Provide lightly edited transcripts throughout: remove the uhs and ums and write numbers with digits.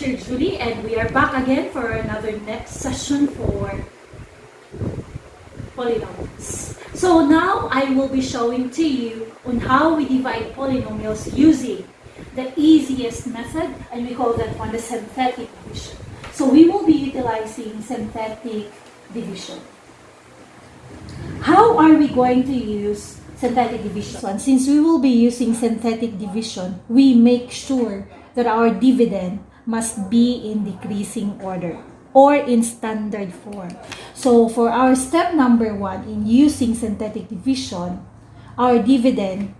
teacher Julie, and we are back again for another next session for polynomials. So now I will be showing to you on how we divide polynomials using the easiest method, and we call that one the synthetic division. So we will be utilizing synthetic division. How are we going to use synthetic division? Since we will be using synthetic division, we make sure that our dividend must be in decreasing order or in standard form. So for our step number 1 in using synthetic division, our dividend,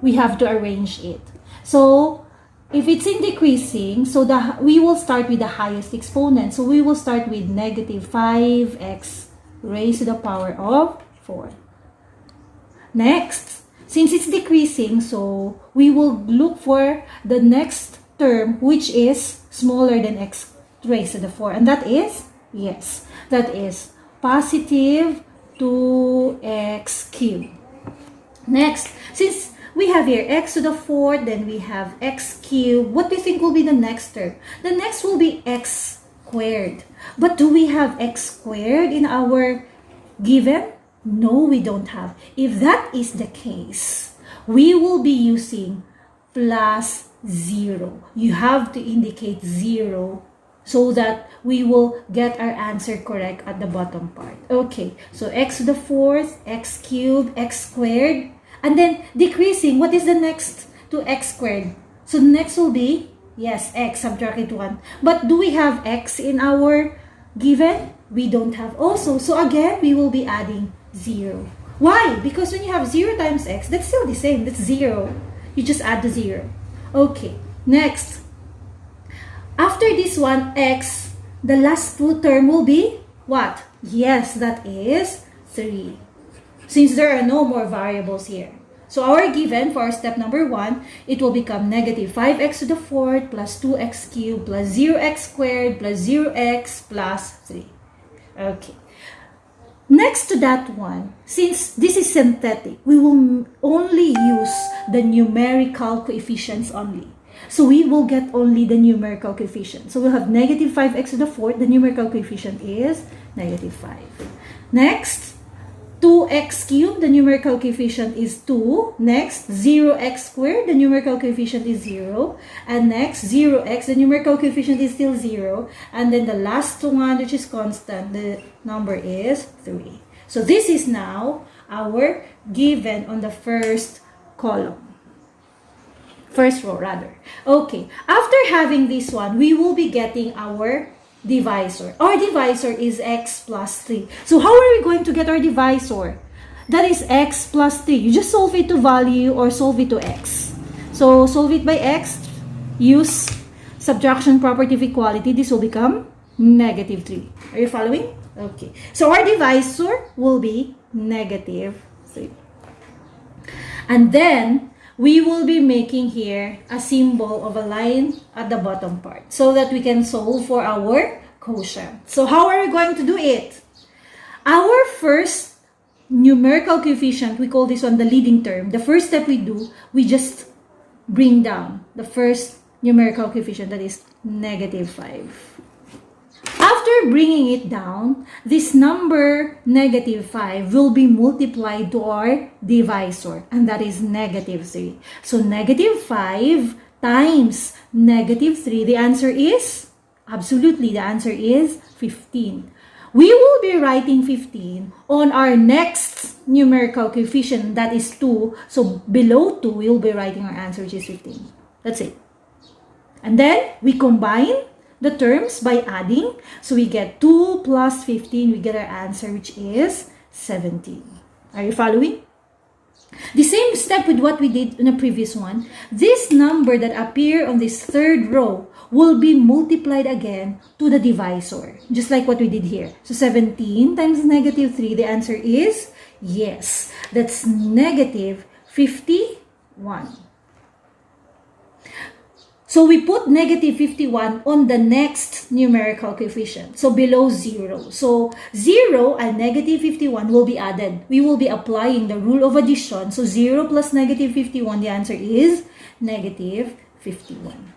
we have to arrange it. So if it's in decreasing, so we will start with the highest exponent. So we will start with negative 5x raised to the power of 4. Next, since it's decreasing, so we will look for the next term which is smaller than x raised to the 4. And that is, yes, that is positive 2x cubed. Next, since we have here x to the 4th, then we have x cubed. What do you think will be the next term? The next will be x squared. But do we have x squared in our given? No, we don't have. If that is the case, we will be using plus 0. You have to indicate 0 so that we will get our answer correct at the bottom part. Okay, so x to the 4th, x cubed, x squared. And then decreasing, what is the next to x squared? So the next will be, yes, x subtracted 1. But do we have x in our given? We don't have also. So again, we will be adding 0. Why? Because when you have 0 times x, that's still the same. That's 0. You just add the 0. Okay, next. After this one, x, the last two term will be what? Yes, that is 3. Since there are no more variables here. So our given for our step number 1, it will become negative 5x to the 4th plus 2x cubed plus 0x squared plus 0x plus 3. Okay. Next to that one, since this is synthetic, we will only use the numerical coefficients only. So we will get only the numerical coefficient. So we'll have negative 5x to the 4th. The numerical coefficient is negative 5. Next, 2x cubed, the numerical coefficient is 2. Next, 0x squared, the numerical coefficient is 0. And next, 0x, the numerical coefficient is still 0. And then the last one, which is constant, the number is 3. So this is now our given on the first column. First row, rather. Okay, after having this one, we will be getting our divisor. Our divisor is x plus 3. So how are we going to get our divisor? That is x plus 3. You just solve it to value or solve it to x. So solve it by x. Use subtraction property of equality. This will become negative 3. Are you following? Okay. So our divisor will be negative 3. And then we will be making here a symbol of a line at the bottom part so that we can solve for our quotient. So how are we going to do it? Our first numerical coefficient, we call this one the leading term. The first step we do, we just bring down the first numerical coefficient, that is negative 5. After bringing it down, this number negative 5 will be multiplied to our divisor, and that is negative 3. So negative 5 times negative 3, the answer is, absolutely, the answer is 15. We will be writing 15 on our next numerical coefficient, that is 2. So below 2, we will be writing our answer, which is 15. That's it. And then we combine the terms by adding. So we get 2 plus 15, we get our answer, which is 17. Are you following? The same step with what we did in the previous one. This number that appear on this third row will be multiplied again to the divisor, just like what we did here. So 17 times negative 3, the answer is, yes, that's negative 51. So we put negative 51 on the next numerical coefficient, so below 0. So 0 and negative 51 will be added. We will be applying the rule of addition. So 0 plus negative 51, the answer is negative 51.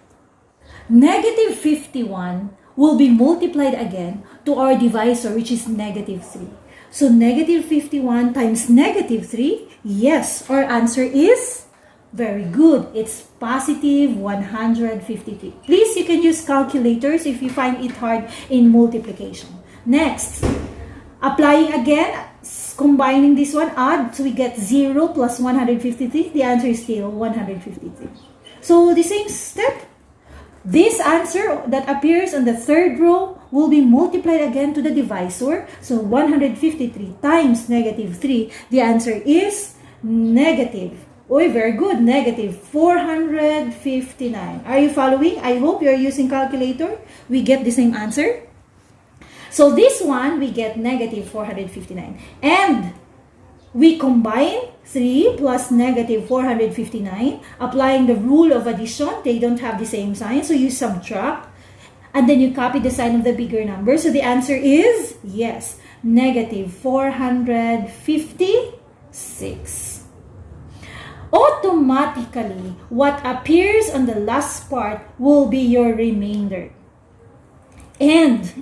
Negative 51 will be multiplied again to our divisor, which is negative 3. So negative 51 times negative 3, yes, our answer is very good. It's positive 153. Please, you can use calculators if you find it hard in multiplication. Next, applying again, combining this one, add, so we get 0 plus 153. The answer is still 153. So the same step. This answer that appears on the third row will be multiplied again to the divisor. So 153 times negative 3. The answer is negative. Oh, very good. Negative 459. Are you following? I hope you're using calculator. We get the same answer. So this one, we get negative 459. And we combine 3 plus negative 459, applying the rule of addition. They don't have the same sign, so you subtract. And then you copy the sign of the bigger number. So the answer is, yes, negative 456. Automatically, what appears on the last part will be your remainder. And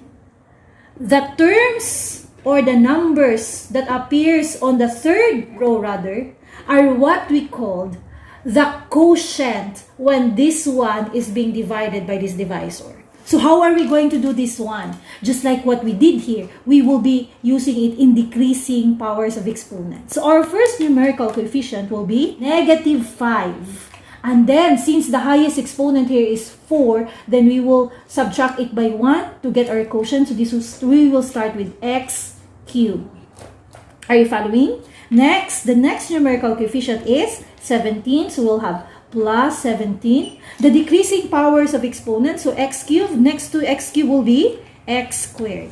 the terms or the numbers that appears on the third row rather are what we called the quotient when this one is being divided by this divisor. So how are we going to do this one? Just like what we did here, we will be using it in decreasing powers of exponents. So our first numerical coefficient will be negative 5. And then, since the highest exponent here is 4, then we will subtract it by 1 to get our quotient. So we will start with x cubed. Are you following? Next, the next numerical coefficient is 17. So we'll have plus 17. The decreasing powers of exponents, so x cubed, next to x cubed will be x squared.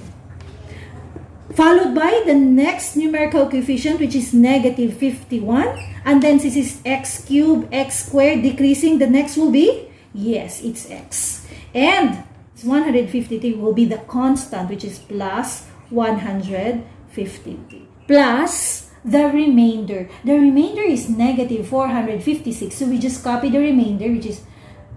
Followed by the next numerical coefficient, which is negative 51. And then this is x cubed, x squared, decreasing. The next will be, yes, it's x. And 153 will be the constant, which is plus 153. Plus the remainder. The remainder is negative 456. So we just copy the remainder, which is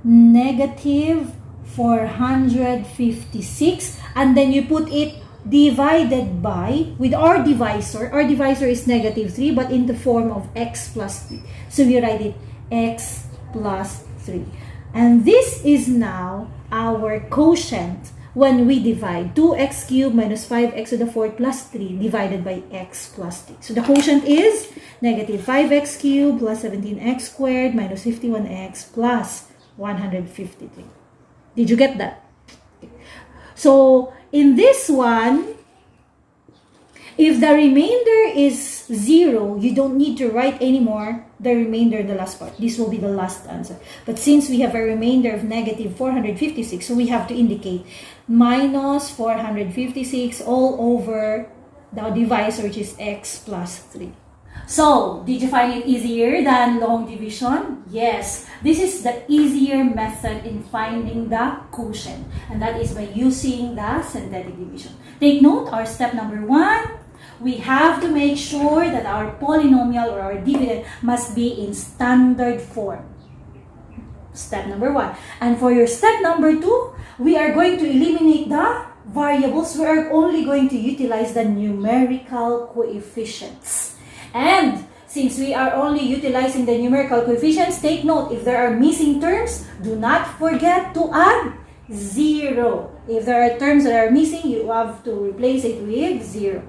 negative 456. And then you put it divided by, with our divisor is negative 3, but in the form of x plus 3. So we write it x plus 3. And this is now our quotient when we divide 2x cubed minus 5x to the 4th plus 3 divided by x plus 3. So the quotient is negative 5x cubed plus 17x squared minus 51x plus 153. Did you get that? So in this one, if the remainder is 0, you don't need to write anymore the remainder in the last part. This will be the last answer. But since we have a remainder of negative 456, so we have to indicate minus 456 all over the divisor, which is x plus 3. So, did you find it easier than long division? Yes, this is the easier method in finding the quotient, and that is by using the synthetic division. Take note, our step number 1, we have to make sure that our polynomial or our dividend must be in standard form. Step number 1. And for your step number 2, we are going to eliminate the variables. We are only going to utilize the numerical coefficients. And since we are only utilizing the numerical coefficients, take note, if there are missing terms, do not forget to add 0. If there are terms that are missing, you have to replace it with 0.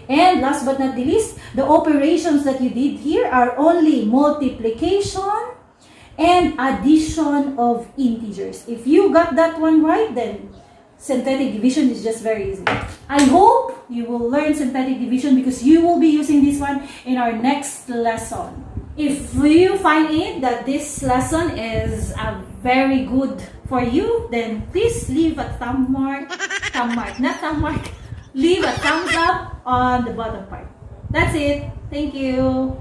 And last but not the least, the operations that you did here are only multiplication and addition of integers. If you got that one right, then synthetic division is just very easy. I hope you will learn synthetic division because you will be using this one in our next lesson. If you find it that this lesson is very good for you, then please leave a leave a thumbs up on the bottom part. That's it. Thank you.